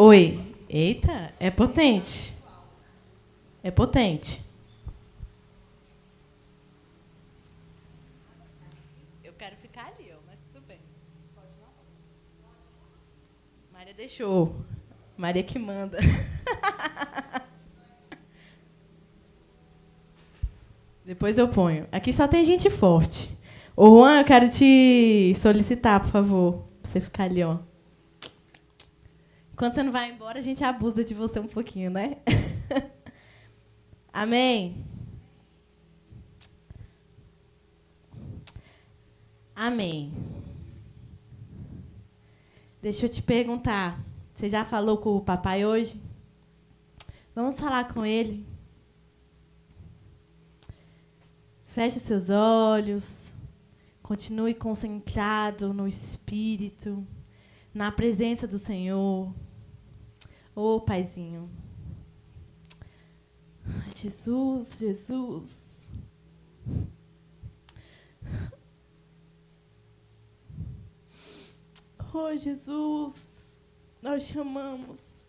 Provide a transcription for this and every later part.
Oi. Eita, é potente. É potente. Eu quero ficar ali, ó, mas tudo bem. Pode não? Maria deixou. Maria que manda. Depois eu ponho. Aqui só tem gente forte. Ô, Juan, eu quero te solicitar, por favor, pra você ficar ali, ó. Quando você não vai embora, a gente abusa de você um pouquinho, né? Amém? Amém. Deixa eu te perguntar. Você já falou com o papai hoje? Vamos falar com ele. Feche os seus olhos. Continue concentrado no Espírito, na presença do Senhor. Ô, Paizinho. Jesus, Jesus. Oh, Jesus, nós te amamos.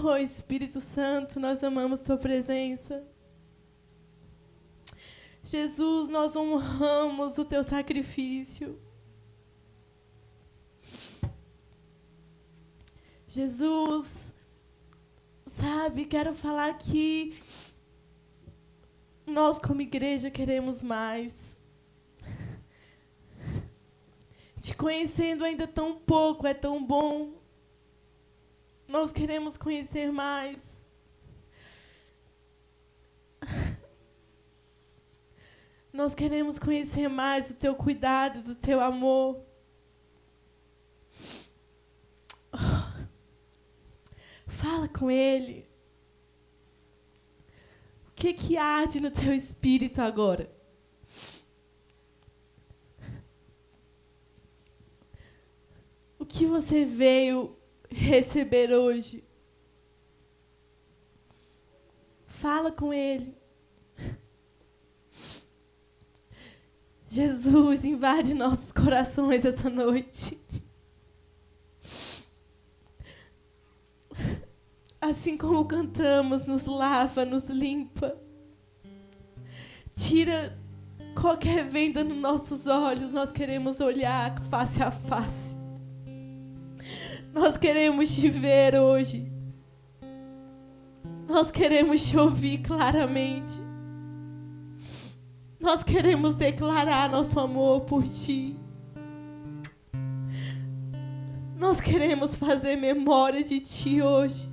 Oh, Espírito Santo, nós amamos sua presença. Jesus, nós honramos o teu sacrifício. Jesus, sabe, quero falar que nós, como igreja, queremos mais. Te conhecendo ainda tão pouco, é tão bom. Nós queremos conhecer mais. Nós queremos conhecer mais do teu cuidado, do teu amor. Fala com ele. O que arde no teu espírito agora? O que você veio receber hoje? Fala com ele. Jesus, invade nossos corações essa noite. Assim como cantamos, nos lava, nos limpa. Tira qualquer venda nos nossos olhos. Nós queremos olhar face a face. Nós queremos te ver hoje. Nós queremos te ouvir claramente. Nós queremos declarar nosso amor por ti. Nós queremos fazer memória de ti hoje.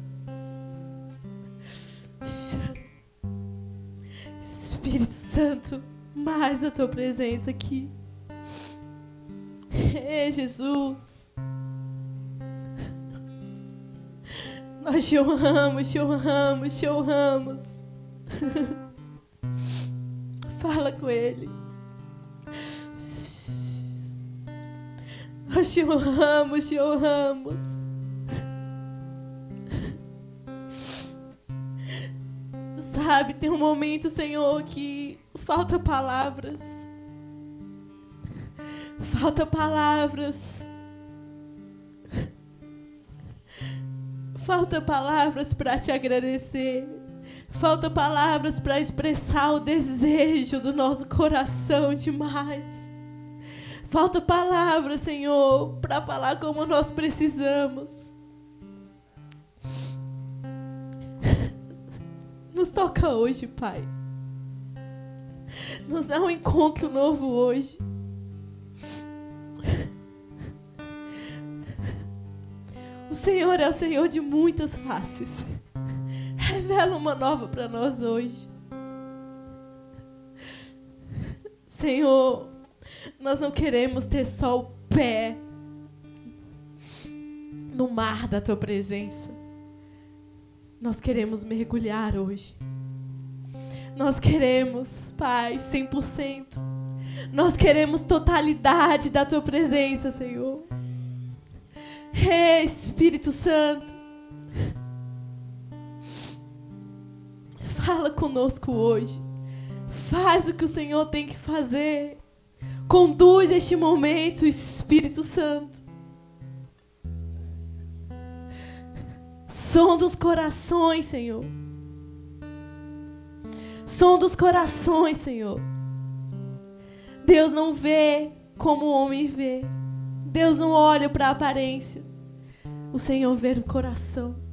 Espírito Santo, mais a tua presença aqui. Ei, Jesus. Nós te honramos, te honramos, te honramos. Fala com ele. Nós te honramos, te honramos. Sabe, tem um momento, Senhor, que falta palavras. Falta palavras. Falta palavras para te agradecer. Falta palavras para expressar o desejo do nosso coração demais. Falta palavras, Senhor, para falar como nós precisamos. Nos toca hoje, Pai. Nos dá um encontro novo hoje. O Senhor é o Senhor de muitas faces. Revela uma nova para nós hoje. Senhor, nós não queremos ter só o pé no mar da tua presença. Nós queremos mergulhar hoje. Nós queremos, Pai, 100%. Nós queremos totalidade da tua presença, Senhor. Espírito Santo, Fala conosco hoje. Faz o que o Senhor tem que fazer. Conduz este momento, Espírito Santo. Som dos corações, Senhor. Som dos corações, Senhor. Deus não vê como o homem vê. Deus não olha para a aparência. O Senhor vê o coração.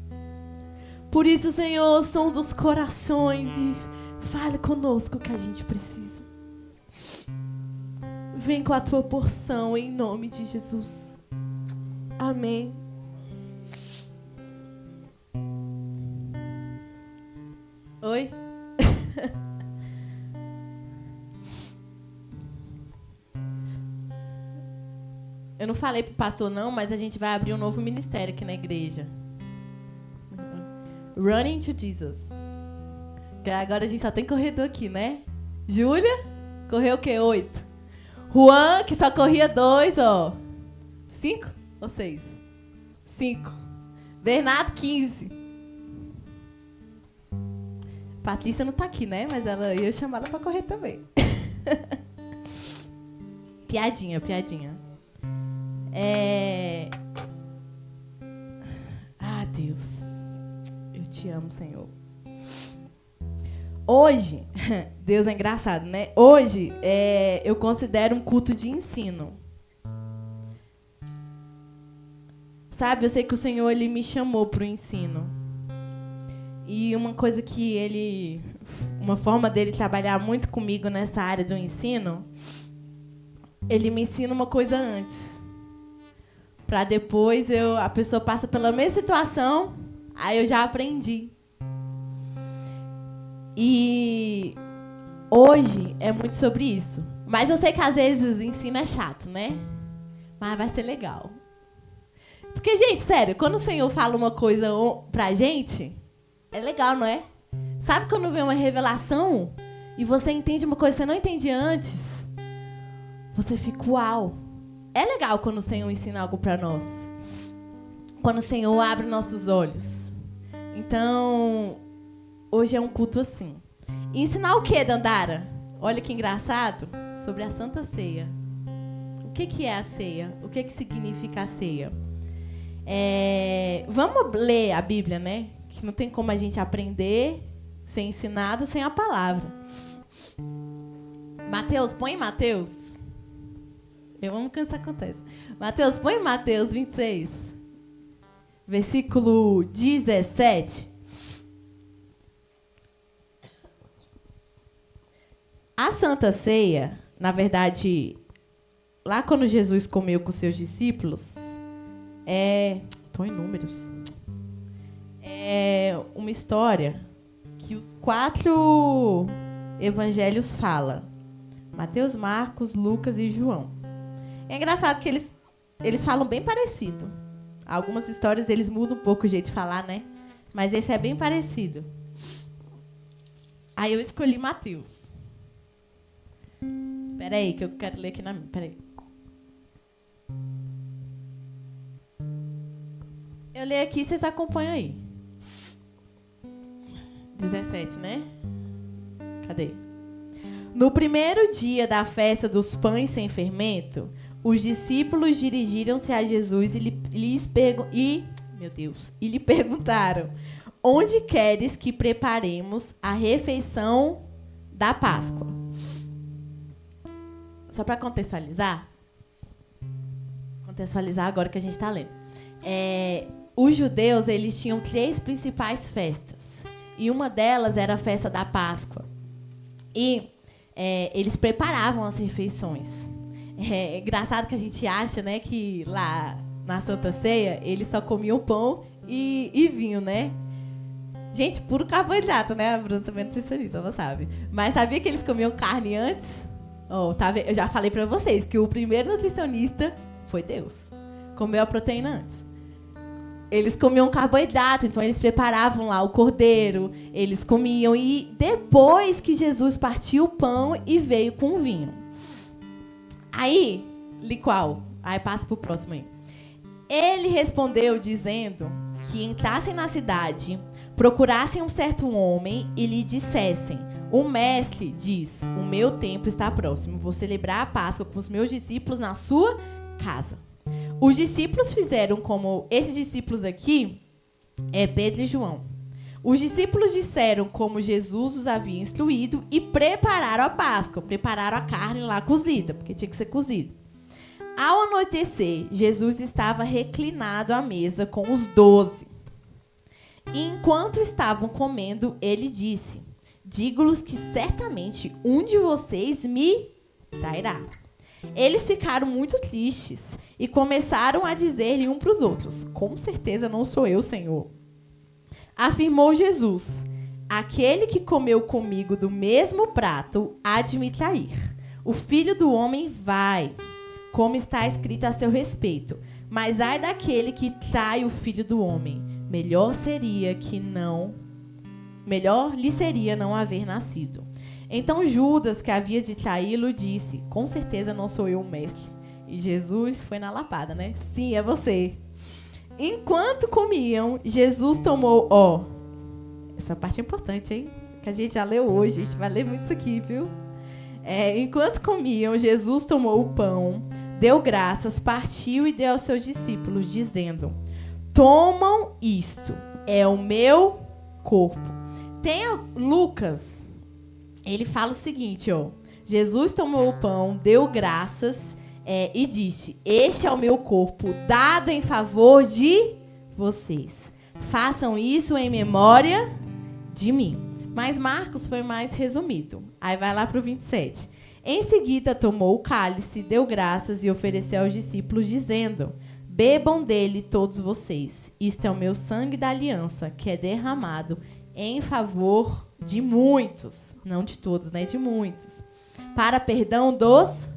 Por isso, Senhor, som dos corações, e fale conosco o que a gente precisa. Vem com a tua porção em nome de Jesus. Amém. Oi? Eu não falei pro pastor não, mas a gente vai abrir um novo ministério aqui na igreja. Running to Jesus. Que agora a gente só tem corredor aqui, né? Júlia, correu o quê? 8. Juan, que só corria 2, ó. 5 ou 6? 5. Bernardo, 15. Patrícia não tá aqui, né? Mas ela ia chamar ela pra correr também. Piadinha. Ah, Deus. Eu te amo, Senhor. Hoje, Deus é engraçado, né? Hoje, eu considero um culto de ensino. Sabe, eu sei que o Senhor, Ele me chamou para o ensino. E uma coisa que uma forma dele trabalhar muito comigo nessa área do ensino, Ele me ensina uma coisa antes. Para depois, a pessoa passa pela mesma situação, aí eu já aprendi. E hoje é muito sobre isso. Mas eu sei que às vezes o ensino é chato, né? Mas vai ser legal. Porque, gente, sério, quando o Senhor fala uma coisa pra gente, é legal, não é? Sabe quando vem uma revelação e você entende uma coisa que você não entendia antes? Você fica, uau. É legal quando o Senhor ensina algo pra nós. Quando o Senhor abre nossos olhos. Então, hoje é um culto assim. E ensinar o que, Dandara? Olha que engraçado. Sobre a Santa Ceia. O que é a ceia? O que significa a ceia? Vamos ler a Bíblia, né? Que não tem como a gente aprender ser ensinado sem a palavra. Mateus, põe Mateus. Eu amo que isso acontece. Mateus, põe Mateus 26. Versículo 17. A Santa Ceia, na verdade, lá quando Jesus comeu com seus discípulos, estou em números. É uma história que os 4 evangelhos falam. Mateus, Marcos, Lucas e João. É engraçado que eles falam bem parecido. Algumas histórias eles mudam um pouco o jeito de falar, né? Mas esse é bem parecido. Aí eu escolhi Mateus. Peraí, que eu quero ler aqui na minha. Peraí. Eu leio aqui, vocês acompanham aí. 17, né? Cadê? No primeiro dia da festa dos pães sem fermento, os discípulos dirigiram-se a Jesus e lhe perguntaram: onde queres que preparemos a refeição da Páscoa? Só para contextualizar agora que a gente está lendo. Os judeus, eles tinham 3 principais festas. E uma delas era a festa da Páscoa. E eles preparavam as refeições. É engraçado que a gente acha, né, que lá na Santa Ceia, eles só comiam pão e vinho, né? Gente, puro carboidrato, né? A Bruna também é nutricionista, ela sabe. Mas sabia que eles comiam carne antes? Eu já falei pra vocês que o primeiro nutricionista foi Deus. Comeu a proteína antes. Eles comiam carboidrato, então eles preparavam lá o cordeiro, eles comiam. E depois que Jesus partiu o pão e veio com o vinho. Aí, li qual? Aí passa pro próximo aí. Ele respondeu dizendo: que entrassem na cidade, procurassem um certo homem e lhe dissessem: o mestre diz, o meu tempo está próximo, vou celebrar a Páscoa com os meus discípulos na sua casa. Os discípulos fizeram como esses discípulos aqui, Pedro e João. Os discípulos disseram como Jesus os havia instruído e prepararam a Páscoa, prepararam a carne lá cozida, porque tinha que ser cozida. Ao anoitecer, Jesus estava reclinado à mesa com os 12. E enquanto estavam comendo, ele disse: digo-lhes que certamente um de vocês me trairá. Eles ficaram muito tristes e começaram a dizer-lhe um para os outros: com certeza não sou eu, Senhor. Afirmou Jesus: aquele que comeu comigo do mesmo prato há de me trair. O Filho do Homem vai, como está escrito a seu respeito. Mas ai daquele que trai o Filho do Homem. Melhor lhe seria não haver nascido. Então Judas, que havia de traí-lo, disse: com certeza não sou eu o mestre. E Jesus foi na lapada, né? Sim, é você. Enquanto comiam, Jesus tomou... essa parte é importante, hein? Que a gente já leu hoje. A gente vai ler muito isso aqui, viu? Enquanto comiam, Jesus tomou o pão, deu graças, partiu e deu aos seus discípulos, dizendo: tomam isto, é o meu corpo. Tem Lucas, ele fala o seguinte, Jesus tomou o pão, deu graças e disse: este é o meu corpo, dado em favor de vocês. Façam isso em memória de mim. Mas Marcos foi mais resumido. Aí vai lá para o 27. Em seguida, tomou o cálice, deu graças e ofereceu aos discípulos, dizendo: bebam dele todos vocês. Isto é o meu sangue da aliança, que é derramado em favor de muitos. Não de todos, né? De muitos. Para perdão dos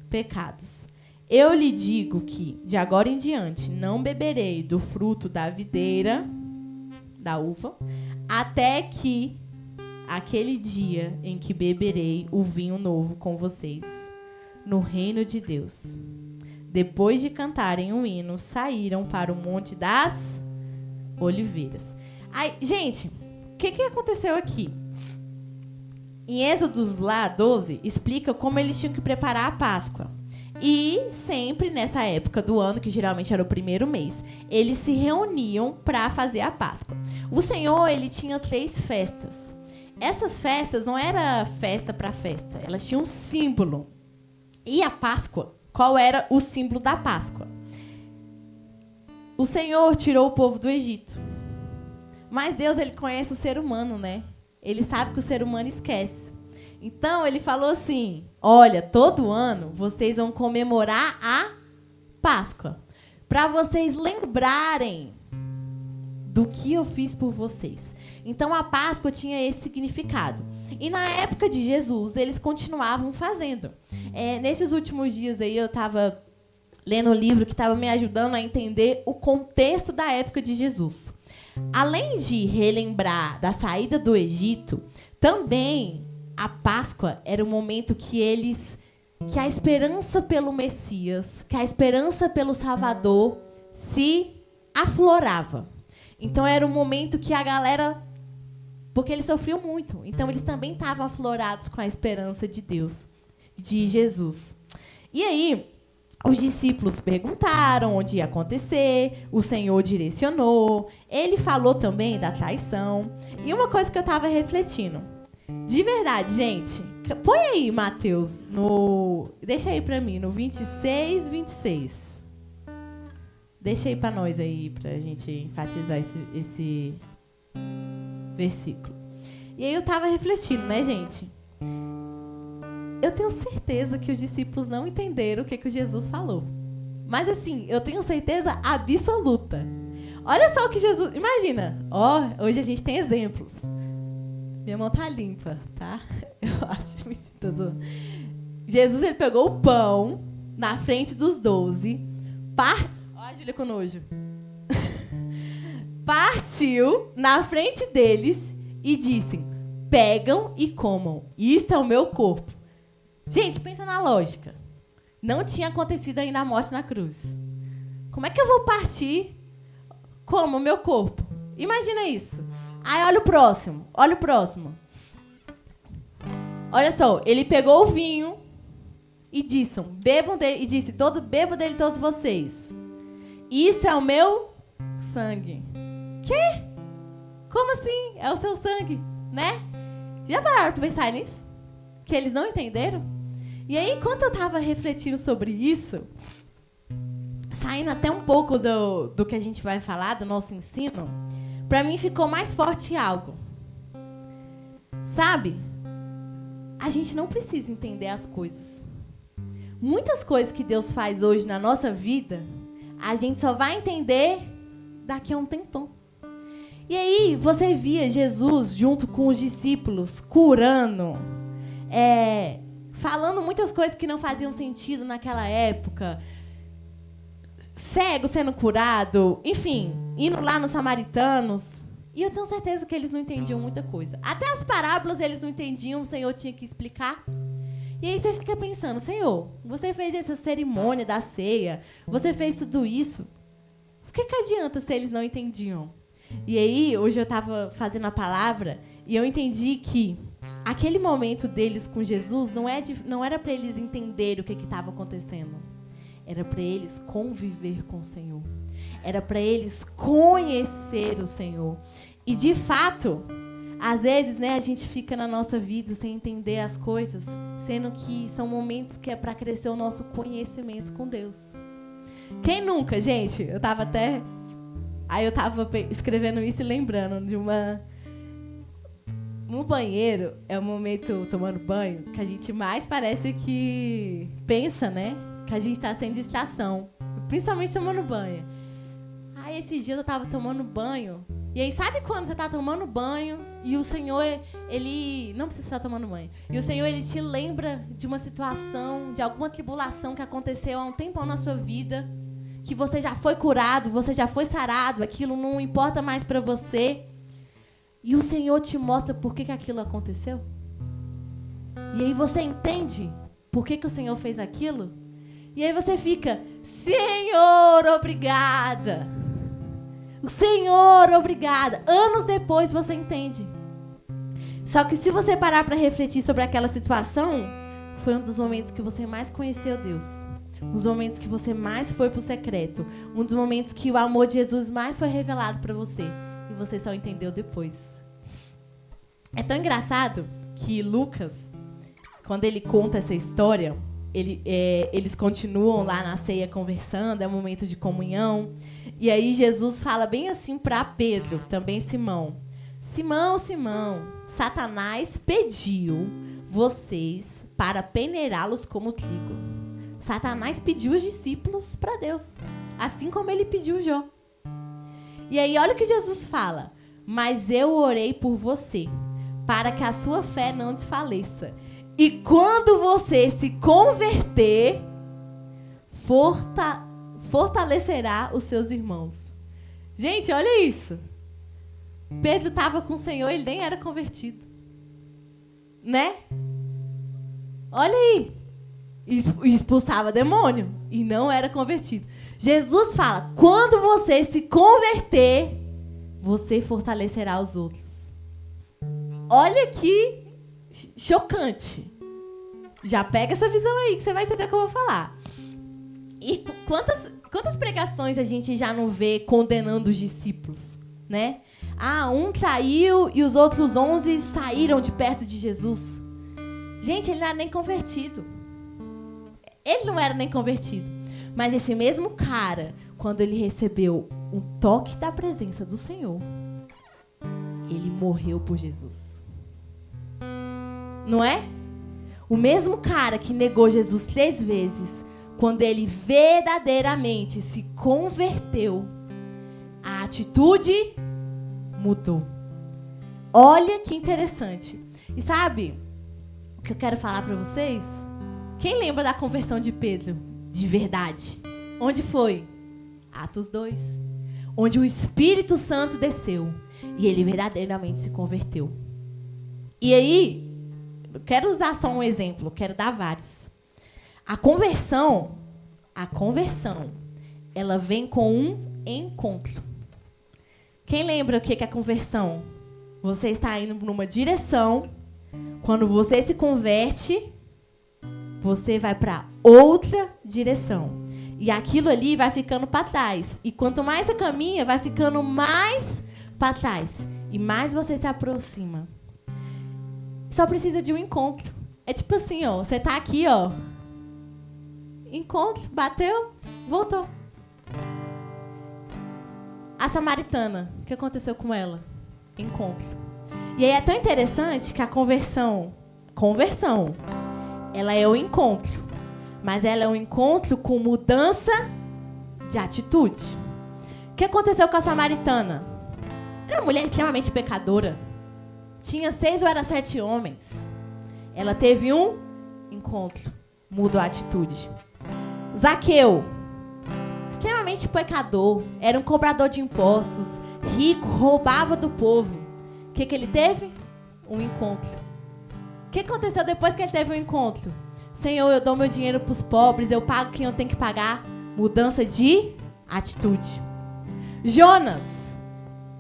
pecados. Eu lhe digo que, de agora em diante, não beberei do fruto da videira, da uva, até que aquele dia em que beberei o vinho novo com vocês, no reino de Deus. Depois de cantarem um hino, saíram para o Monte das Oliveiras. Aí, gente, o que aconteceu aqui? Em Êxodos lá, 12, explica como eles tinham que preparar a Páscoa. E sempre nessa época do ano, que geralmente era o primeiro mês, eles se reuniam para fazer a Páscoa. O Senhor, ele tinha 3 festas. Essas festas não era festa para festa, elas tinham um símbolo. E a Páscoa, qual era o símbolo da Páscoa? O Senhor tirou o povo do Egito. Mas Deus, ele conhece o ser humano, né? Ele sabe que o ser humano esquece. Então, ele falou assim: olha, todo ano vocês vão comemorar a Páscoa, para vocês lembrarem do que eu fiz por vocês. Então, a Páscoa tinha esse significado. E na época de Jesus, eles continuavam fazendo. Nesses últimos dias aí, eu estava lendo um livro que estava me ajudando a entender o contexto da época de Jesus. Além de relembrar da saída do Egito, também a Páscoa era um momento que a esperança pelo Messias, que a esperança pelo Salvador se aflorava. Então era um momento que a galera, porque eles sofriam muito, então eles também estavam aflorados com a esperança de Deus, de Jesus. E aí, os discípulos perguntaram onde ia acontecer, o Senhor direcionou, ele falou também da traição. E uma coisa que eu estava refletindo, de verdade, gente, põe aí, Mateus, deixa aí para mim, no 26, 26. Deixa aí para nós aí, para a gente enfatizar esse versículo. E aí eu estava refletindo, né, gente? Eu tenho certeza que os discípulos não entenderam o que Jesus falou. Mas, assim, eu tenho certeza absoluta. Olha só o que Jesus... Imagina, hoje a gente tem exemplos. Minha mão tá limpa, tá? Eu acho me sinto... Jesus, ele pegou o pão na frente dos 12, Ó, Júlia com nojo. Partiu na frente deles e disse: pegam e comam. Isso é o meu corpo. Gente, pensa na lógica. Não tinha acontecido ainda a morte na cruz. Como é que eu vou partir como o meu corpo. Imagina isso. Aí olha o próximo. Olha o próximo. Olha só, ele pegou o vinho e disse, bebam dele todos vocês. Isso é o meu sangue. Quê? Como assim? É o seu sangue, né? Já pararam para pensar nisso? Que eles não entenderam? E aí, quando eu estava refletindo sobre isso, saindo até um pouco do que a gente vai falar, do nosso ensino, para mim ficou mais forte algo. Sabe? A gente não precisa entender as coisas. Muitas coisas que Deus faz hoje na nossa vida, a gente só vai entender daqui a um tempão. E aí, você via Jesus junto com os discípulos, curando, falando muitas coisas que não faziam sentido naquela época, cego sendo curado, enfim, indo lá nos samaritanos. E eu tenho certeza que eles não entendiam muita coisa. Até as parábolas eles não entendiam, o Senhor tinha que explicar. E aí você fica pensando, Senhor, você fez essa cerimônia da ceia, você fez tudo isso, o que adianta se eles não entendiam? E aí, hoje eu estava fazendo a palavra e eu entendi que aquele momento deles com Jesus não era para eles entenderem o que estava acontecendo. Era para eles conviver com o Senhor. Era para eles conhecer o Senhor. E, de fato, às vezes, né, a gente fica na nossa vida sem entender as coisas, sendo que são momentos que é para crescer o nosso conhecimento com Deus. Quem nunca, gente? Aí eu estava escrevendo isso e lembrando de no banheiro, é o momento tomando banho que a gente mais parece que pensa, né? Que a gente está sem distração. Principalmente tomando banho. Aí esses dias eu estava tomando banho. E aí, sabe quando você está tomando banho e o Senhor, Ele... Não precisa estar tomando banho. E o Senhor, Ele te lembra de uma situação, de alguma tribulação que aconteceu há um tempão na sua vida, que você já foi curado, você já foi sarado, aquilo não importa mais para você. E o Senhor te mostra por que aquilo aconteceu. E aí você entende por que o Senhor fez aquilo. E aí você fica, Senhor, obrigada. O Senhor, obrigada. Anos depois você entende. Só que se você parar para refletir sobre aquela situação, foi um dos momentos que você mais conheceu Deus. Um dos momentos que você mais foi pro secreto. Um dos momentos que o amor de Jesus mais foi revelado para você. E você só entendeu depois. É tão engraçado que Lucas, quando ele conta essa história, eles continuam lá na ceia conversando, é um momento de comunhão. E aí Jesus fala bem assim para Pedro, também Simão. Simão, Simão, Satanás pediu vocês para peneirá-los como trigo. Satanás pediu os discípulos para Deus, assim como ele pediu Jó. E aí olha o que Jesus fala. Mas eu orei por você, para que a sua fé não desfaleça. E quando você se converter, fortalecerá os seus irmãos. Gente, olha isso. Pedro estava com o Senhor, ele nem era convertido. Né? Olha aí. Expulsava demônio e não era convertido. Jesus fala, quando você se converter, você fortalecerá os outros. Olha que chocante. Já pega essa visão aí que você vai entender o que eu vou falar. E quantas pregações a gente já não vê condenando os discípulos, né? Um traiu e os outros 11 saíram de perto de Jesus. Gente, ele não era nem convertido. Ele não era nem convertido. Mas esse mesmo cara, quando ele recebeu um toque da presença do Senhor, ele morreu por Jesus. Não é? O mesmo cara que negou Jesus 3 vezes, quando ele verdadeiramente se converteu, a atitude mudou. Olha que interessante. E sabe o que eu quero falar para vocês? Quem lembra da conversão de Pedro, de verdade? Onde foi? Atos 2. Onde o Espírito Santo desceu e ele verdadeiramente se converteu. E aí, eu quero usar só um exemplo, quero dar vários. A conversão, ela vem com um encontro. Quem lembra o que é conversão? Você está indo numa direção. Quando você se converte, você vai para outra direção. E aquilo ali vai ficando para trás. E quanto mais você caminha, vai ficando mais para trás. E mais você se aproxima. Só precisa de um encontro. É tipo assim, ó. Você tá aqui, ó. Encontro, bateu, voltou. A samaritana, o que aconteceu com ela? Encontro. E aí é tão interessante que a conversão, ela é o encontro. Mas ela é um encontro com mudança de atitude. O que aconteceu com a samaritana? Era uma mulher extremamente pecadora. Tinha 6 ou era 7 homens. Ela teve um encontro. Mudou a atitude. Zaqueu, extremamente pecador. Era um cobrador de impostos. Rico, roubava do povo. O que ele teve? Um encontro. O que aconteceu depois que ele teve um encontro? Senhor, eu dou meu dinheiro para os pobres, eu pago quem eu tenho que pagar. Mudança de atitude. Jonas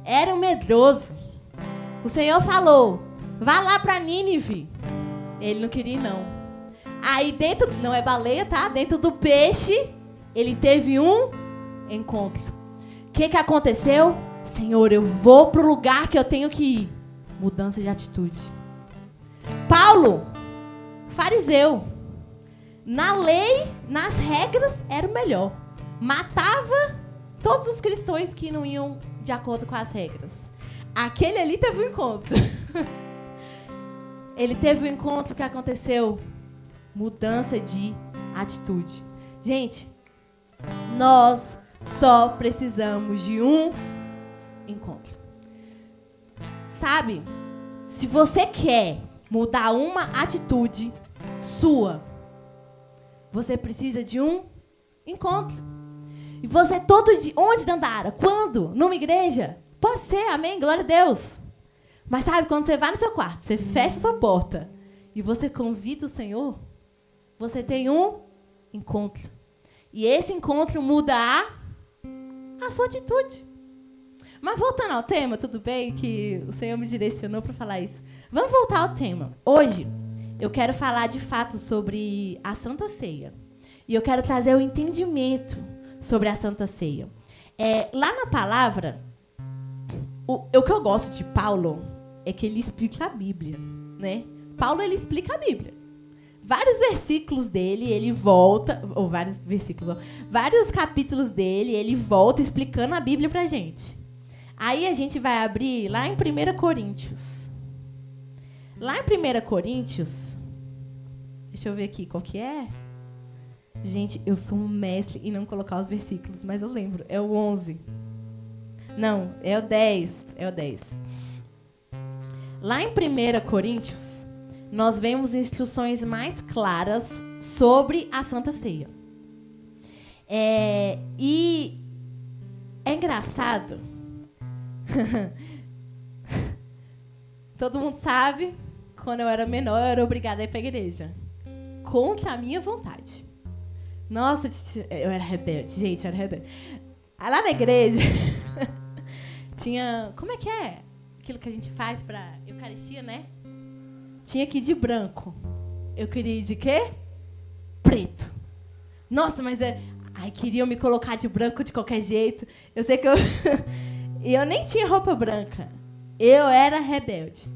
era um medroso. O Senhor falou, vá lá para Nínive. Ele não queria ir, não. Aí dentro, não é baleia, tá? Dentro do peixe, ele teve um encontro. O que aconteceu? Senhor, eu vou pro lugar que eu tenho que ir. Mudança de atitude. Paulo, fariseu. Na lei, nas regras, era o melhor. Matava todos os cristãos que não iam de acordo com as regras. Aquele ali teve um encontro. Ele teve um encontro que aconteceu. Mudança de atitude. Gente, nós só precisamos de um encontro. Sabe? Se você quer mudar uma atitude sua, você precisa de um encontro. E você todo dia, onde, Dandara? Quando? Numa igreja? Pode ser, amém, glória a Deus. Mas sabe, quando você vai no seu quarto, você fecha a sua porta e você convida o Senhor, você tem um encontro. E esse encontro muda a sua atitude. Mas voltando ao tema, tudo bem que o Senhor me direcionou para falar isso. Vamos voltar ao tema. Hoje, eu quero falar de fato sobre a Santa Ceia. E eu quero trazer o entendimento sobre a Santa Ceia. Lá na palavra, o que eu gosto de Paulo é que ele explica a Bíblia, né? Paulo, ele explica a Bíblia. Vários versículos dele, ele volta... Ou vários capítulos dele, ele volta explicando a Bíblia pra gente. Aí a gente vai abrir lá em 1 Coríntios. Lá em 1 Coríntios... Deixa eu ver aqui qual que é. Gente, eu sou um mestre em não colocar os versículos, mas eu lembro. É o 11. Não, é o 10. É o 10. Lá em 1 Coríntios, nós vemos instruções mais claras sobre a Santa Ceia. E é engraçado. Todo mundo sabe, quando eu era menor, eu era obrigada a ir para a igreja. Contra a minha vontade. Nossa, eu era rebelde. Gente, eu era rebelde. Lá na igreja, tinha... Como é que é? Aquilo que a gente faz para Eucaristia, né? Tinha que ir de branco. Eu queria ir de quê? Preto. Nossa, mas... Ai, queriam me colocar de branco de qualquer jeito. Eu sei que eu... E eu nem tinha roupa branca. Eu era rebelde.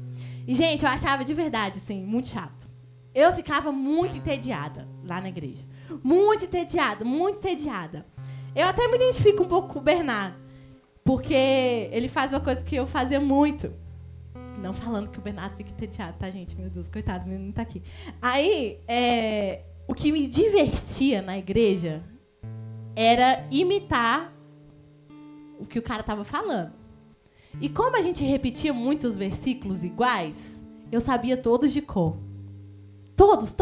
E, gente, eu achava de verdade, assim, muito chato. Eu ficava muito entediada lá na igreja. Muito entediada, muito entediada. Eu até me identifico um pouco com o Bernardo, porque ele faz uma coisa que eu fazia muito. Não falando que o Bernardo fica entediado, tá, gente? Meu Deus, coitado, o menino não tá aqui. Aí, o que me divertia na igreja era imitar o que o cara estava falando. E como a gente repetia muitos versículos iguais, eu sabia todos de cor. Todos.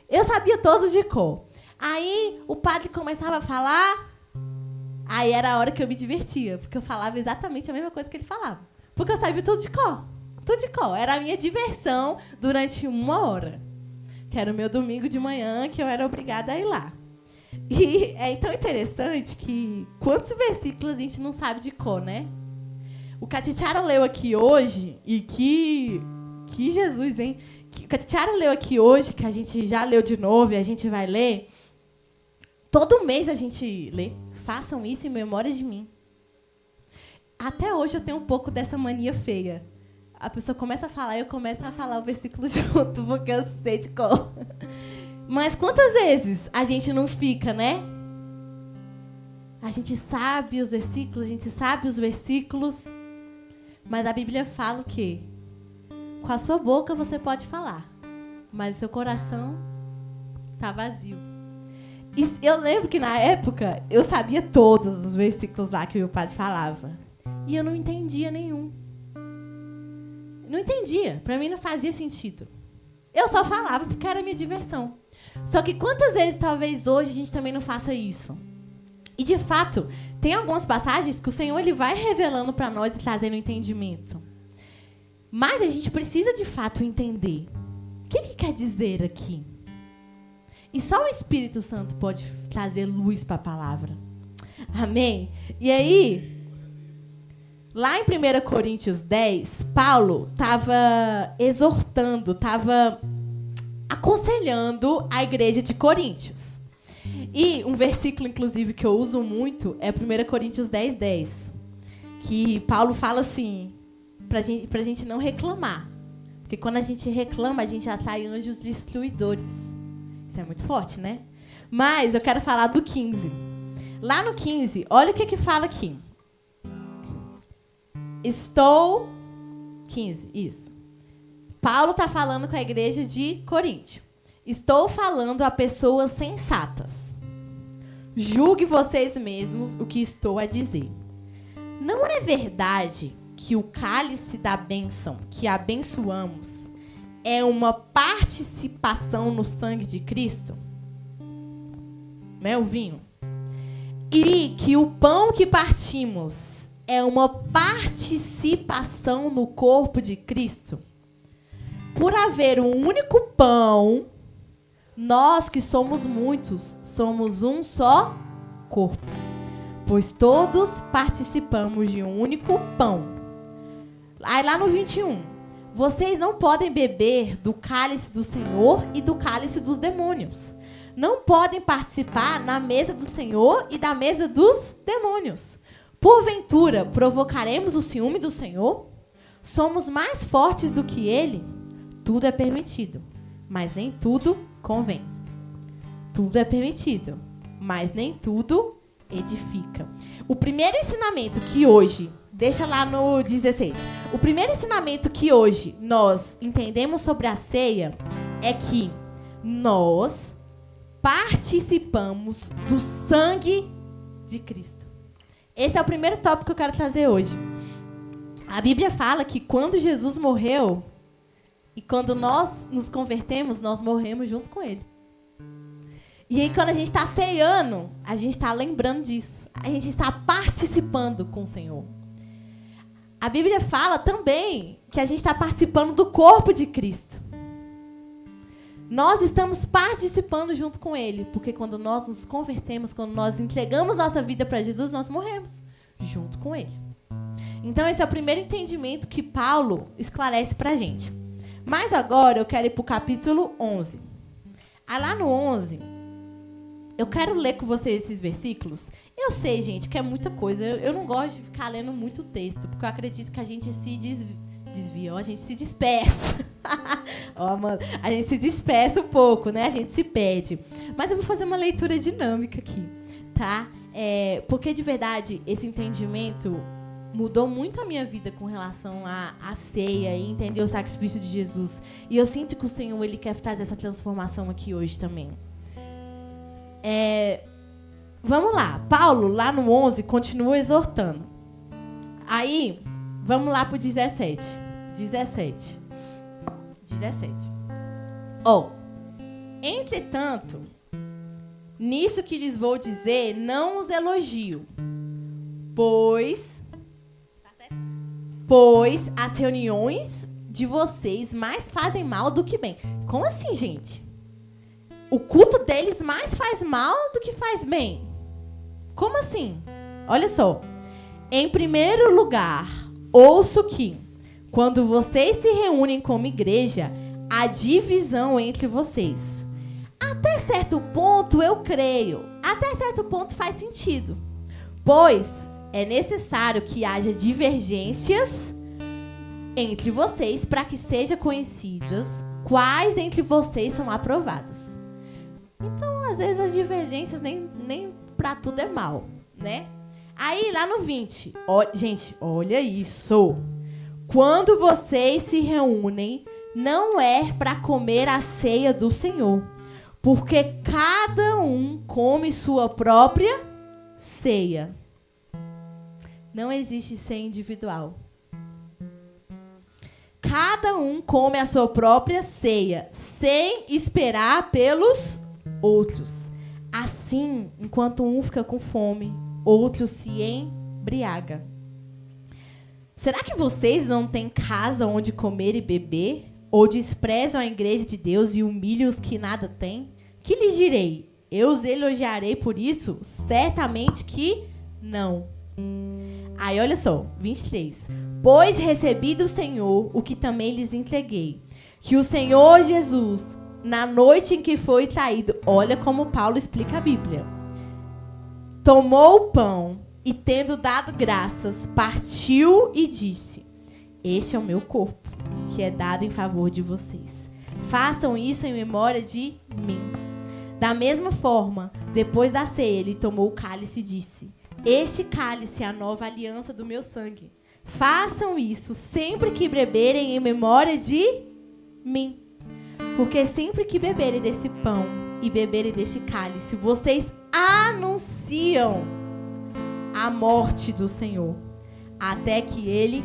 Eu sabia todos de cor. Aí o padre começava a falar, aí era a hora que eu me divertia, porque eu falava exatamente a mesma coisa que ele falava. Porque eu sabia tudo de cor. Tudo de cor. Era a minha diversão durante 1 hora. Que era o meu domingo de manhã, que eu era obrigada a ir lá. E é tão interessante que quantos versículos a gente não sabe de cor, né? O Catichara leu aqui hoje, e que Jesus, hein? O Catichara leu aqui hoje, que a gente já leu de novo e a gente vai ler. Todo mês a gente lê. Façam isso em memória de mim. Até hoje eu tenho um pouco dessa mania feia. A pessoa começa a falar e eu começo a falar o versículo junto, porque eu sei de cor. Mas quantas vezes a gente não fica, né? A gente sabe os versículos, mas a Bíblia fala o quê? Com a sua boca você pode falar, mas o seu coração tá vazio. E eu lembro que na época eu sabia todos os versículos lá que o meu padre falava. E eu não entendia nenhum. Não entendia. Para mim não fazia sentido. Eu só falava porque era minha diversão. Só que quantas vezes, talvez hoje, a gente também não faça isso? E, de fato, tem algumas passagens que o Senhor ele vai revelando para nós e trazendo entendimento. Mas a gente precisa, de fato, entender. O que quer dizer aqui? E só o Espírito Santo pode trazer luz para a palavra. Amém? E aí, lá em 1 Coríntios 10, Paulo estava exortando, estava aconselhando a igreja de Coríntios. E um versículo, inclusive, que eu uso muito é 1 Coríntios 10, 10. Que Paulo fala assim, pra gente não reclamar. Porque quando a gente reclama, a gente atrai anjos destruidores. Isso é muito forte, né? Mas eu quero falar do 15. Lá no 15, olha o que fala aqui. 15, isso. Paulo está falando com a igreja de Coríntio. Estou falando a pessoas sensatas. Julgue vocês mesmos o que estou a dizer. Não é verdade que o cálice da bênção que abençoamos é uma participação no sangue de Cristo? Né, o vinho? E que o pão que partimos é uma participação no corpo de Cristo? Por haver um único pão, nós que somos muitos, somos um só corpo, pois todos participamos de um único pão. Aí lá no 21, vocês não podem beber do cálice do Senhor e do cálice dos demônios. Não podem participar na mesa do Senhor e da mesa dos demônios. Porventura, provocaremos o ciúme do Senhor? Somos mais fortes do que Ele? Tudo é permitido, mas nem tudo convém. Tudo é permitido, mas nem tudo edifica. O primeiro ensinamento que hoje, deixa lá no 16, o primeiro ensinamento que hoje nós entendemos sobre a ceia é que nós participamos do sangue de Cristo. Esse é o primeiro tópico que eu quero trazer hoje. A Bíblia fala que quando Jesus morreu, e quando nós nos convertemos, nós morremos junto com Ele. E aí, quando a gente está ceando, a gente está lembrando disso. A gente está participando com o Senhor. A Bíblia fala também que a gente está participando do corpo de Cristo. Nós estamos participando junto com Ele, porque quando nós nos convertemos, quando nós entregamos nossa vida para Jesus, nós morremos junto com Ele. Então, esse é o primeiro entendimento que Paulo esclarece para a gente. Mas agora eu quero ir para o capítulo 11. Lá no 11, eu quero ler com vocês esses versículos. Eu sei, gente, que é muita coisa. Eu não gosto de ficar lendo muito texto, porque eu acredito que a gente se desvia, a gente se dispersa. Mano, a gente se dispersa um pouco, né? A gente se perde. Mas eu vou fazer uma leitura dinâmica aqui, tá? Porque, de verdade, esse entendimento mudou muito a minha vida com relação à ceia e entender o sacrifício de Jesus. E eu sinto que o Senhor ele quer trazer essa transformação aqui hoje também. Vamos lá. Paulo, lá no 11, continua exortando. Aí, vamos lá para o 17. 17. Entretanto, nisso que lhes vou dizer, não os elogio, pois as reuniões de vocês mais fazem mal do que bem. Como assim, gente? o culto deles mais faz mal do que faz bem. Como assim? Olha só. Em primeiro lugar, ouço que, quando vocês se reúnem como igreja, há divisão entre vocês. Até certo ponto eu creio. Até certo ponto faz sentido. Pois é necessário que haja divergências entre vocês para que sejam conhecidas quais entre vocês são aprovados. Então, às vezes, as divergências nem para tudo é mal, né? Aí, lá no 20, gente, olha isso. Quando vocês se reúnem, não é para comer a ceia do Senhor, porque cada um come sua própria ceia. Não existe ceia individual. Cada um come a sua própria ceia, sem esperar pelos outros. Assim, enquanto um fica com fome, outro se embriaga. Será que vocês não têm casa onde comer e beber? Ou desprezam a igreja de Deus e humilham os que nada têm? Que lhes direi? Eu os elogiarei por isso? Certamente que não. Aí, olha só, 23. Pois recebi do Senhor o que também lhes entreguei, que o Senhor Jesus, na noite em que foi traído, olha como Paulo explica a Bíblia, tomou o pão e, tendo dado graças, partiu e disse: este é o meu corpo, que é dado em favor de vocês. Façam isso em memória de mim. Da mesma forma, depois da ceia, ele tomou o cálice e disse: este cálice é a nova aliança do meu sangue. Façam isso sempre que beberem em memória de mim. Porque sempre que beberem desse pão e beberem deste cálice, vocês anunciam a morte do Senhor, até que ele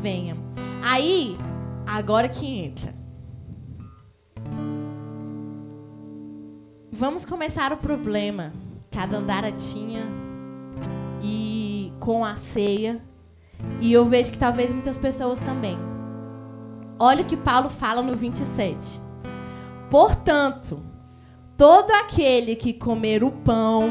venha. Aí, agora que entra. Vamos começar o problema que a Dandara tinha e com a ceia. E eu vejo que talvez muitas pessoas também. Olha o que Paulo fala no 27. Portanto, todo aquele que comer o pão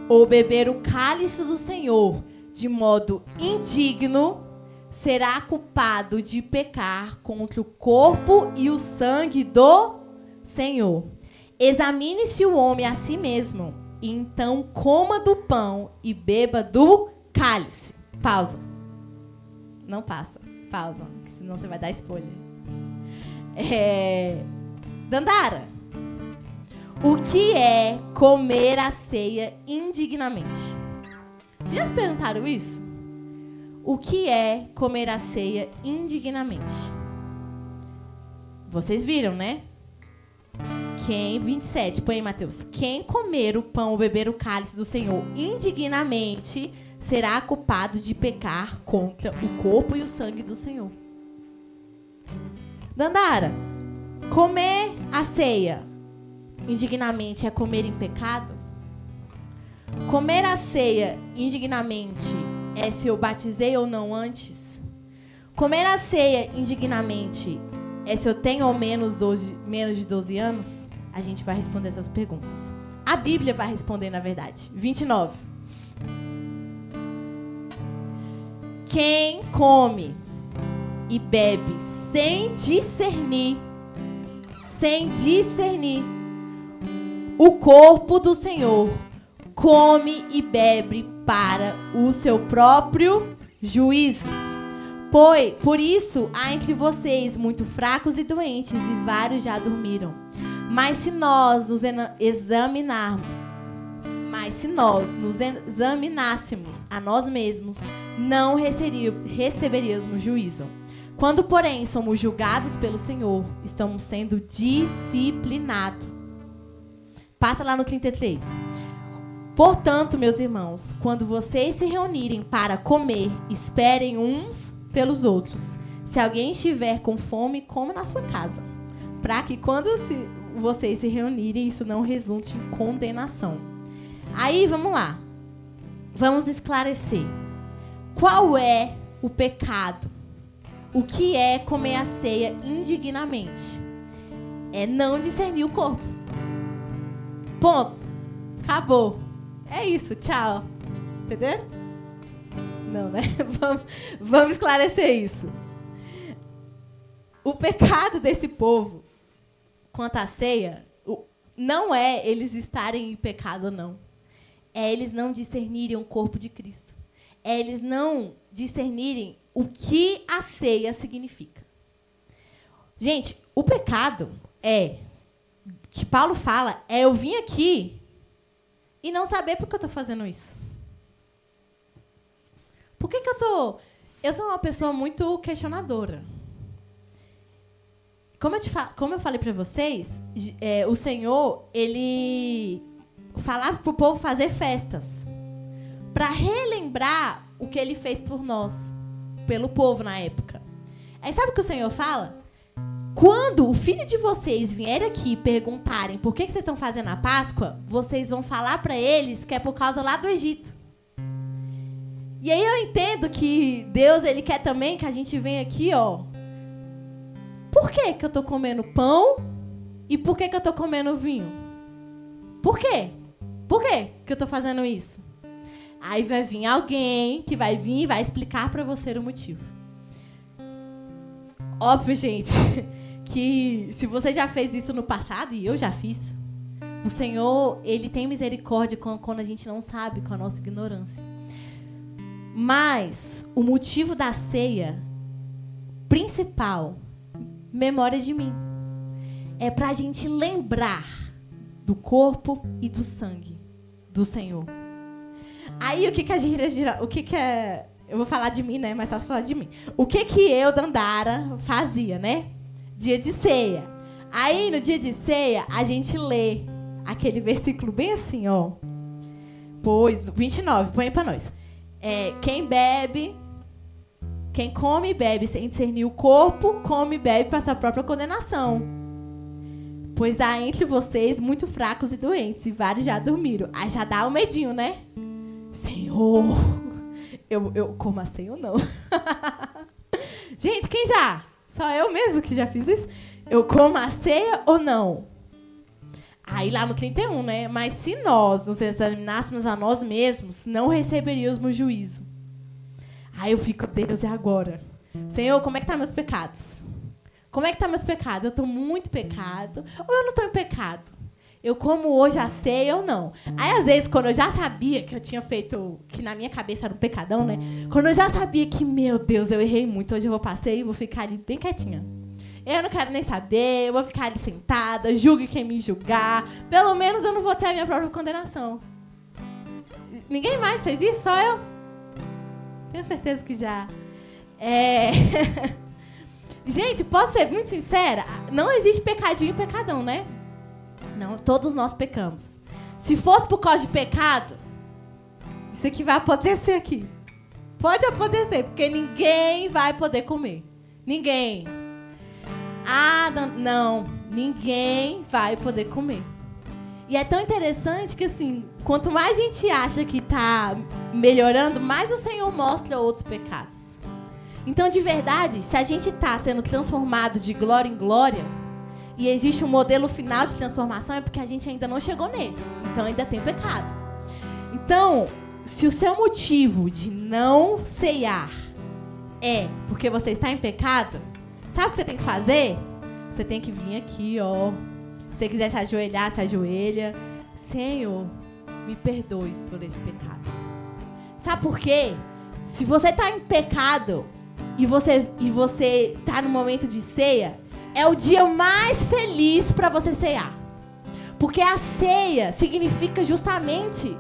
ou beber o cálice do Senhor de modo indigno será culpado de pecar contra o corpo e o sangue do Senhor. Examine-se o homem a si mesmo, e então coma do pão e beba do cálice. Pausa. Não passa. Pausa, senão você vai dar spoiler. Dandara, o que é comer a ceia indignamente? Vocês já se perguntaram isso? O que é comer a ceia indignamente? Vocês viram, né? 27, põe aí, Mateus. Quem comer o pão ou beber o cálice do Senhor indignamente será culpado de pecar contra o corpo e o sangue do Senhor. Dandara, comer a ceia indignamente é comer em pecado? Comer a ceia indignamente é se eu batizei ou não antes? Comer a ceia indignamente é se eu tenho ao menos de 12 anos? A gente vai responder essas perguntas. A Bíblia vai responder, na verdade. 29. Quem come e bebe sem discernir o corpo do Senhor, come e bebe para o seu próprio juízo. Por isso há entre vocês muito fracos e doentes, e vários já dormiram. Mas se nós nos examinássemos a nós mesmos, não receberíamos juízo. Quando, porém, somos julgados pelo Senhor, estamos sendo disciplinados. Passa lá no 33. Portanto, meus irmãos, quando vocês se reunirem para comer, esperem uns pelos outros. Se alguém estiver com fome, coma na sua casa, para que quando vocês se reunirem, isso não resulte em condenação. Aí, vamos lá. Vamos esclarecer. Qual é o pecado? O que é comer a ceia indignamente? É não discernir o corpo. Ponto. Acabou. É isso, tchau. Entendeu? Não, né? Vamos esclarecer isso. O pecado desse povo, quanto à ceia, não é eles estarem em pecado ou não. É eles não discernirem o corpo de Cristo. É eles não discernirem o que a ceia significa. Gente, o pecado que Paulo fala, eu vim aqui e não saber por que eu estou fazendo isso. Por que eu sou uma pessoa muito questionadora. Como eu falei para vocês, o Senhor, ele falava para o povo fazer festas para relembrar o que ele fez por nós, pelo povo na época. Aí sabe o que o Senhor fala? Quando o filho de vocês vier aqui e perguntarem por que vocês estão fazendo a Páscoa, vocês vão falar para eles que é por causa lá do Egito. E aí eu entendo que Deus, ele quer também que a gente venha aqui, por que que eu tô comendo pão e por que que eu tô comendo vinho? Por quê? Por que que eu tô fazendo isso? Aí vai vir alguém que vai vir e vai explicar para você o motivo. Óbvio, gente, que se você já fez isso no passado, e eu já fiz, o Senhor, ele tem misericórdia quando a gente não sabe, com a nossa ignorância. Mas o motivo da ceia principal, memória de mim, é pra gente lembrar do corpo e do sangue do Senhor. Aí o que a gente eu vou falar de mim, né? Mas só falar de mim. O que eu, Dandara, fazia, né? Dia de ceia. Aí no dia de ceia a gente lê aquele versículo bem assim, Pois 29, põe pra nós. Quem come e bebe sem discernir o corpo, come e bebe para sua própria condenação. Pois há entre vocês muito fracos e doentes, e vários já dormiram. Aí já dá um medinho, né? Senhor, eu como a ceia ou não? Gente, quem já? Só eu mesmo que já fiz isso? Eu como a ceia ou não? Aí lá no 31, né? Mas se nós nos examinássemos a nós mesmos, não receberíamos juízo. Aí eu fico, Deus, e agora? Senhor, como é que tá meus pecados? Como é que tá meus pecados? Eu tô muito pecado ou eu não tô em pecado? Eu como hoje a ceia ou não? Aí, às vezes, quando eu já sabia que eu tinha feito, que na minha cabeça era um pecadão, né? Quando eu já sabia que, meu Deus, eu errei muito, hoje eu vou pra ceia e vou ficar ali bem quietinha. Eu não quero nem saber, eu vou ficar ali sentada, julgue quem me julgar. Pelo menos eu não vou ter a minha própria condenação. Ninguém mais fez isso? Só eu? Tenho certeza que já. Gente, posso ser muito sincera? Não existe pecadinho e pecadão, né? Não, todos nós pecamos. Se fosse por causa de pecado, isso aqui vai acontecer aqui. Pode acontecer, porque ninguém vai poder comer. Ninguém. Não, ninguém vai poder comer. E é tão interessante que, assim, quanto mais a gente acha que está melhorando, mais o Senhor mostra outros pecados. Então, de verdade, se a gente está sendo transformado de glória em glória, e existe um modelo final de transformação, é porque a gente ainda não chegou nele. Então, ainda tem pecado. Então, se o seu motivo de não ceiar é porque você está em pecado, sabe o que você tem que fazer? Você tem que vir aqui, Se você quiser se ajoelhar, se ajoelha. Senhor, me perdoe por esse pecado. Sabe por quê? Se você está em pecado e você está no momento de ceia, é o dia mais feliz para você cear. Porque a ceia significa justamente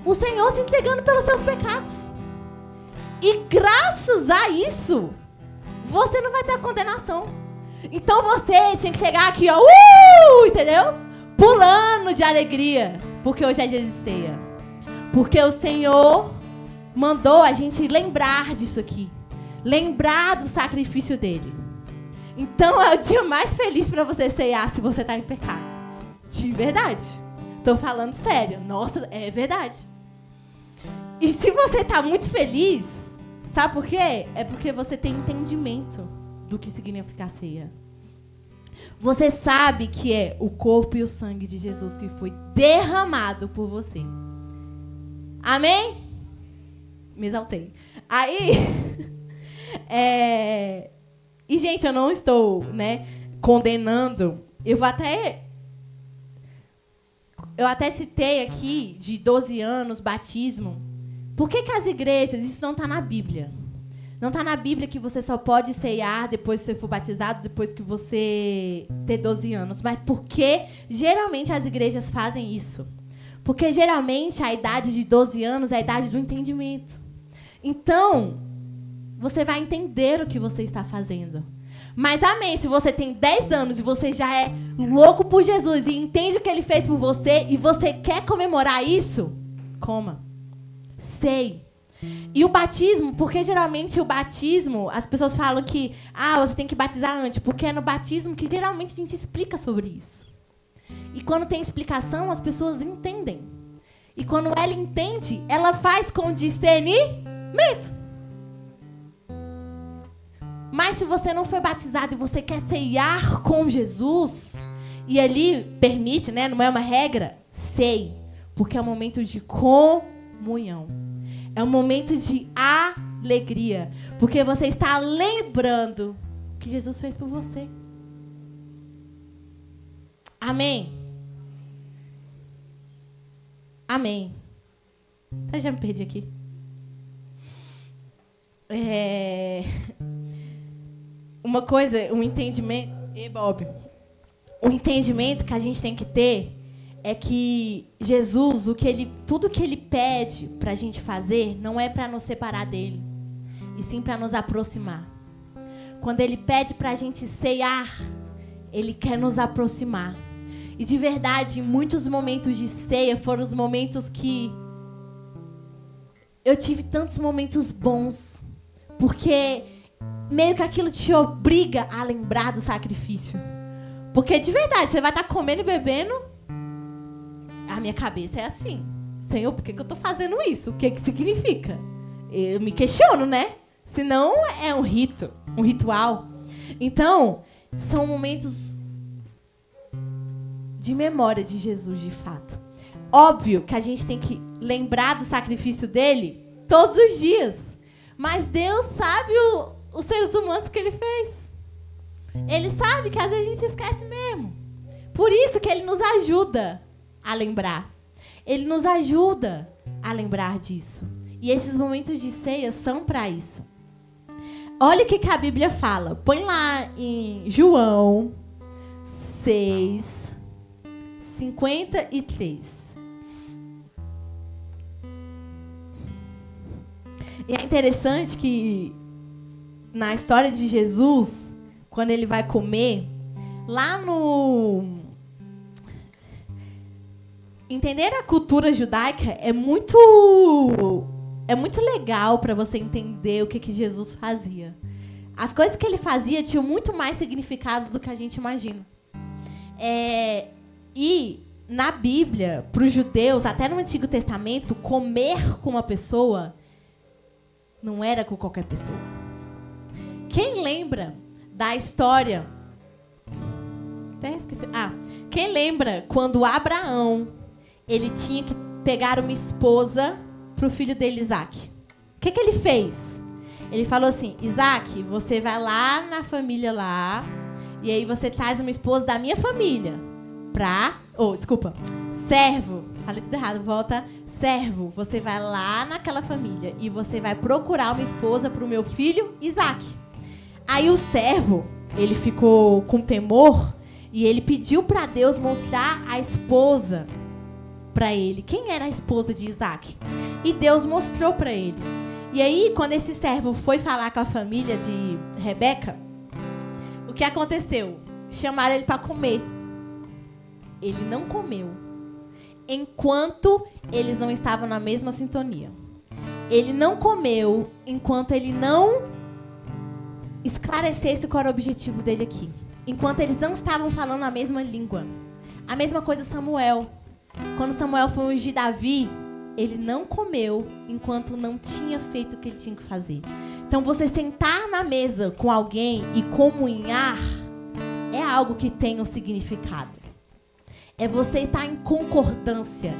o Senhor se entregando pelos seus pecados. E graças a isso, você não vai ter a condenação. Então você tinha que chegar aqui, entendeu? Pulando de alegria, porque hoje é dia de ceia. Porque o Senhor mandou a gente lembrar disso aqui. Lembrar do sacrifício dele. Então é o dia mais feliz para você ceiar se você está em pecado. De verdade. Tô falando sério. Nossa, é verdade. E se você está muito feliz, sabe por quê? É porque você tem entendimento do que significa a ceia. Você sabe que é o corpo e o sangue de Jesus que foi derramado por você. Amém? Me exaltei. Aí, e gente, eu não estou, condenando. Eu até citei aqui de 12 anos, batismo. Por que as igrejas, isso não está na Bíblia. Não está na Bíblia que você só pode ceiar depois que você for batizado, depois que você ter 12 anos. Mas por que geralmente as igrejas fazem isso? Porque geralmente a idade de 12 anos é a idade do entendimento. Então, você vai entender o que você está fazendo. Mas amém, se você tem 10 anos e você já é louco por Jesus e entende o que ele fez por você e você quer comemorar isso, coma. Sei. E o batismo, porque geralmente o batismo, as pessoas falam que você tem que batizar antes, porque é no batismo que geralmente a gente explica sobre isso. E quando tem explicação, as pessoas entendem. E quando ela entende, ela faz com discernimento. Mas se você não foi batizado e você quer ceiar com Jesus, e ali permite, não é uma regra, sei, porque é um momento de comunhão. É um momento de alegria, porque você está lembrando o que Jesus fez por você. Amém? Amém. Eu já me perdi aqui. Uma coisa, um entendimento... Bob. O entendimento que a gente tem que ter é que Jesus, tudo que ele pede para a gente fazer, não é para nos separar dele, e sim para nos aproximar. Quando ele pede para a gente ceiar, ele quer nos aproximar. E de verdade, muitos momentos de ceia foram os momentos que eu tive tantos momentos bons, porque meio que aquilo te obriga a lembrar do sacrifício. Porque de verdade, você vai estar comendo e bebendo, a minha cabeça é assim. Senhor, por que eu estou fazendo isso? O que significa? Eu me questiono, Senão é um rito, um ritual. Então, são momentos de memória de Jesus, de fato. Óbvio que a gente tem que lembrar do sacrifício dele todos os dias. Mas Deus sabe os seres humanos que ele fez. Ele sabe que às vezes a gente esquece mesmo. Por isso que ele nos ajuda a lembrar. Ele nos ajuda a lembrar disso. E esses momentos de ceia são para isso. Olha o que a Bíblia fala. Põe lá em João 6, 53. E é interessante que na história de Jesus, quando ele vai comer, lá no... Entender a cultura judaica é muito legal para você entender o que Jesus fazia. As coisas que ele fazia tinham muito mais significados do que a gente imagina. E na Bíblia, para os judeus, até no Antigo Testamento, comer com uma pessoa não era com qualquer pessoa. Quem lembra da história... Até esqueci. Quem lembra quando Abraão ele tinha que pegar uma esposa para o filho dele, Isaac? O que ele fez? Ele falou assim: Isaac, você vai lá na família lá, e aí você traz uma esposa da minha família servo. Falei tudo errado, volta. Servo, você vai lá naquela família e você vai procurar uma esposa para o meu filho, Isaac. Aí o servo, ele ficou com temor e ele pediu para Deus mostrar a esposa para ele. Quem era a esposa de Isaac? E Deus mostrou para ele. E aí, quando esse servo foi falar com a família de Rebeca, o que aconteceu? Chamaram ele para comer. Ele não comeu, enquanto eles não estavam na mesma sintonia. Ele não comeu enquanto ele não esclarecesse qual era o objetivo dele aqui. Enquanto eles não estavam falando a mesma língua. A mesma coisa Samuel. Quando Samuel foi ungir Davi, ele não comeu enquanto não tinha feito o que ele tinha que fazer. Então, você sentar na mesa com alguém e comunhar é algo que tem um significado. É você estar em concordância.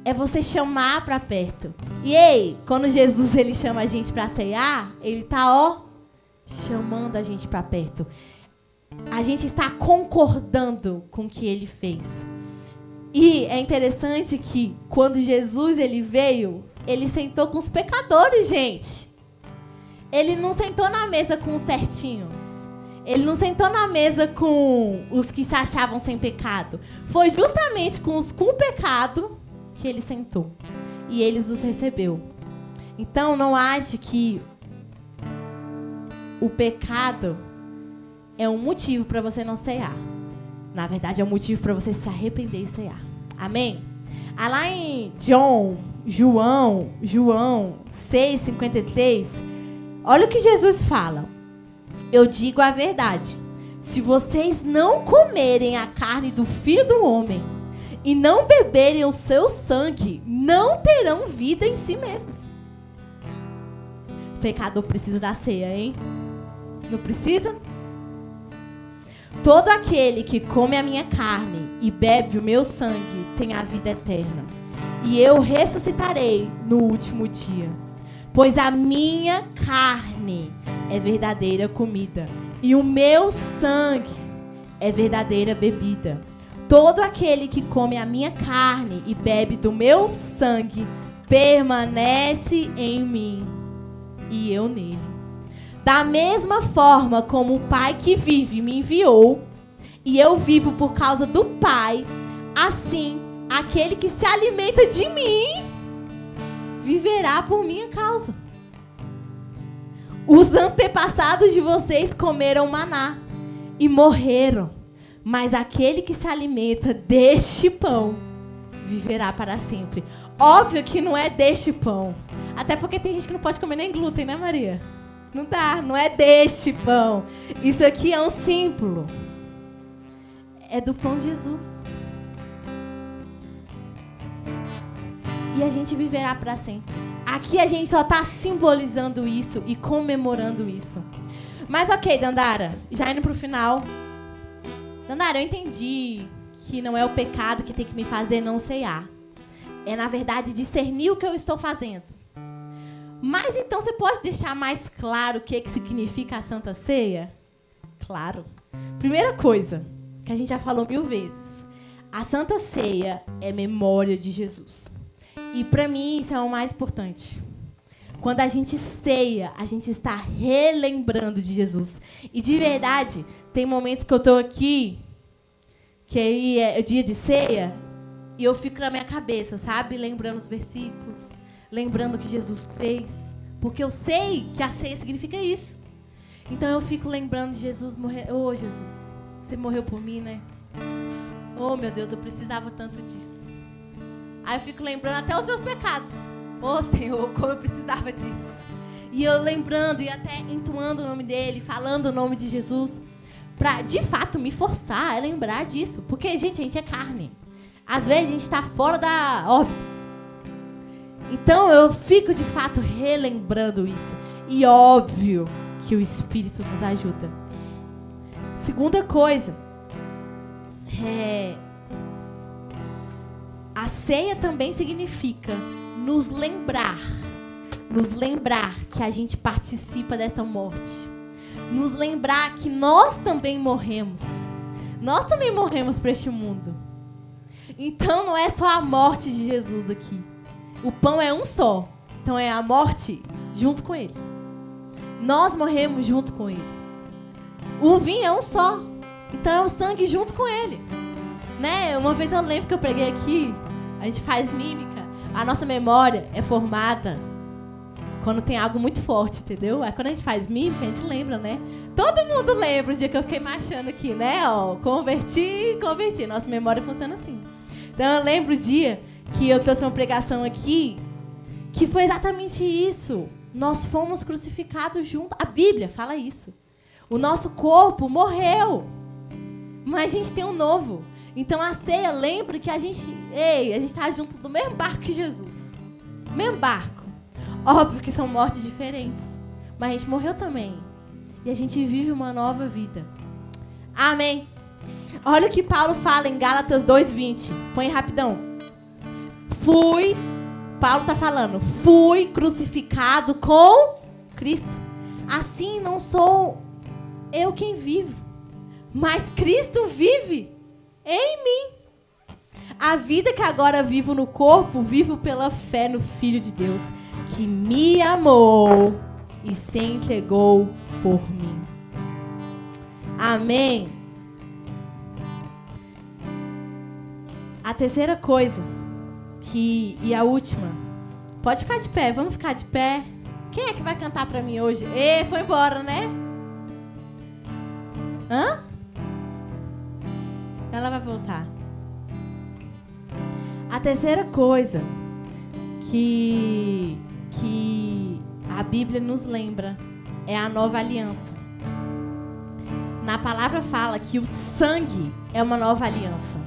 É você chamar para perto. E ei, quando Jesus ele chama a gente para ceiar, ele está, chamando a gente para perto. A gente está concordando com o que ele fez. E é interessante que quando Jesus ele veio, ele sentou com os pecadores, gente. Ele não sentou na mesa com os certinhos. Ele não sentou na mesa com os que se achavam sem pecado. Foi justamente com os com pecado que ele sentou. E eles os recebeu. Então não ache que o pecado é um motivo para você não ceiar. Na verdade, é um motivo para você se arrepender e ceiar. Amém? Lá em João 6:53, olha o que Jesus fala. Eu digo a verdade. Se vocês não comerem a carne do Filho do Homem e não beberem o seu sangue, não terão vida em si mesmos. O pecador precisa da ceia, hein? Não precisa? Todo aquele que come a minha carne e bebe o meu sangue tem a vida eterna. E eu ressuscitarei no último dia. Pois a minha carne é verdadeira comida e o meu sangue é verdadeira bebida. Todo aquele que come a minha carne e bebe do meu sangue permanece em mim e eu nele. Da mesma forma como o Pai que vive me enviou e eu vivo por causa do Pai, assim aquele que se alimenta de mim viverá por minha causa. Os antepassados de vocês comeram maná e morreram, mas aquele que se alimenta deste pão viverá para sempre. Óbvio que não é deste pão, até porque tem gente que não pode comer nem glúten, né, Maria? Não dá, não é deste pão. Isso aqui é um símbolo. É do pão de Jesus. E a gente viverá para sempre. Aqui a gente só está simbolizando isso e comemorando isso. Mas ok, Dandara, já indo para o final. Dandara, eu entendi que não é o pecado que tem que me fazer não ceiar. É, na verdade, discernir o que eu estou fazendo. Mas então você pode deixar mais claro o que significa a Santa Ceia? Claro. Primeira coisa, que a gente já falou 1000 vezes. A Santa Ceia é memória de Jesus. E para mim isso é o mais importante. Quando a gente ceia, a gente está relembrando de Jesus. E de verdade, tem momentos que eu estou aqui, que aí é o dia de ceia, e eu fico na minha cabeça, sabe? Lembrando os versículos, lembrando o que Jesus fez. Porque eu sei que a ceia significa isso. Então eu fico lembrando de Jesus morrer. Oh, Jesus, você morreu por mim, né? Oh, meu Deus, eu precisava tanto disso. Aí eu fico lembrando até os meus pecados. Oh, Senhor, como eu precisava disso. E eu lembrando e até entoando o nome dele, falando o nome de Jesus, pra, de fato, me forçar a lembrar disso. Porque, gente, a gente é carne. Às vezes a gente está fora da órbita. Então eu fico, de fato, relembrando isso. E óbvio que o Espírito nos ajuda. Segunda coisa, a ceia também significa nos lembrar que a gente participa dessa morte. Nos lembrar que nós também morremos. Nós também morremos para este mundo. Então não é só a morte de Jesus aqui. O pão é um só. Então é a morte junto com ele. Nós morremos junto com ele. O vinho é um só. Então é o sangue junto com ele. Né? Uma vez eu lembro que eu preguei aqui, a gente faz mímica. A nossa memória é formada quando tem algo muito forte, entendeu? Aí quando a gente faz mímica, a gente lembra, né? Todo mundo lembra o dia que eu fiquei marchando aqui, né? Ó, converti. Nossa memória funciona assim. Então eu lembro o dia que eu trouxe uma pregação aqui, que foi exatamente isso. Nós fomos crucificados juntos. A Bíblia fala isso. O nosso corpo morreu, mas a gente tem um novo. Então a ceia lembra que a gente está junto do mesmo barco que Jesus. Mesmo barco. Óbvio que são mortes diferentes, mas a gente morreu também. E a gente vive uma nova vida. Amém. Olha o que Paulo fala em Gálatas 2:20. Põe rapidão. Paulo está falando, fui crucificado com Cristo. Assim não sou eu quem vivo, mas Cristo vive em mim. A vida que agora vivo no corpo, vivo pela fé no Filho de Deus, que me amou e se entregou por mim. Amém. A terceira coisa, e a última, pode ficar de pé, vamos ficar de pé. Quem é que vai cantar pra mim hoje? Foi embora, né? Hã? Ela vai voltar. A terceira coisa que a Bíblia nos lembra é a nova aliança. Na palavra fala que o sangue é uma nova aliança.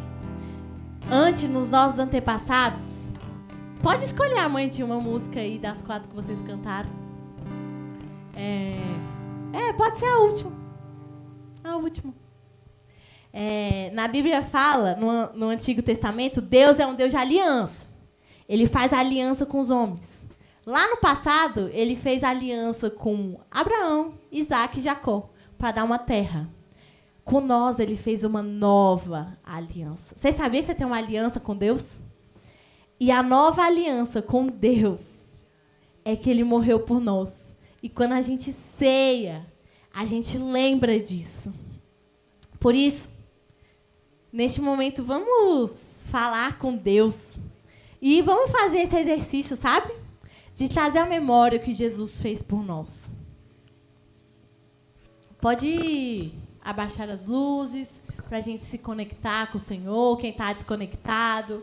Antes, nos nossos antepassados, pode escolher a mãe de uma música aí das 4 que vocês cantaram. Pode ser a última. A última. Na Bíblia fala, no Antigo Testamento, Deus é um Deus de aliança. Ele faz aliança com os homens. Lá no passado, ele fez aliança com Abraão, Isaac e Jacó, para dar uma terra. Com nós, ele fez uma nova aliança. Vocês sabiam que você tem uma aliança com Deus? E a nova aliança com Deus é que ele morreu por nós. E quando a gente ceia, a gente lembra disso. Por isso, neste momento, vamos falar com Deus. E vamos fazer esse exercício, sabe? De trazer à memória o que Jesus fez por nós. Pode abaixar as luzes para a gente se conectar com o Senhor, quem está desconectado.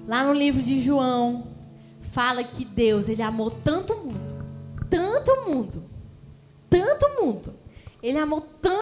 Lá no livro de João, fala que Deus, ele amou tanto o mundo, tanto o mundo, tanto o mundo. Ele amou tanto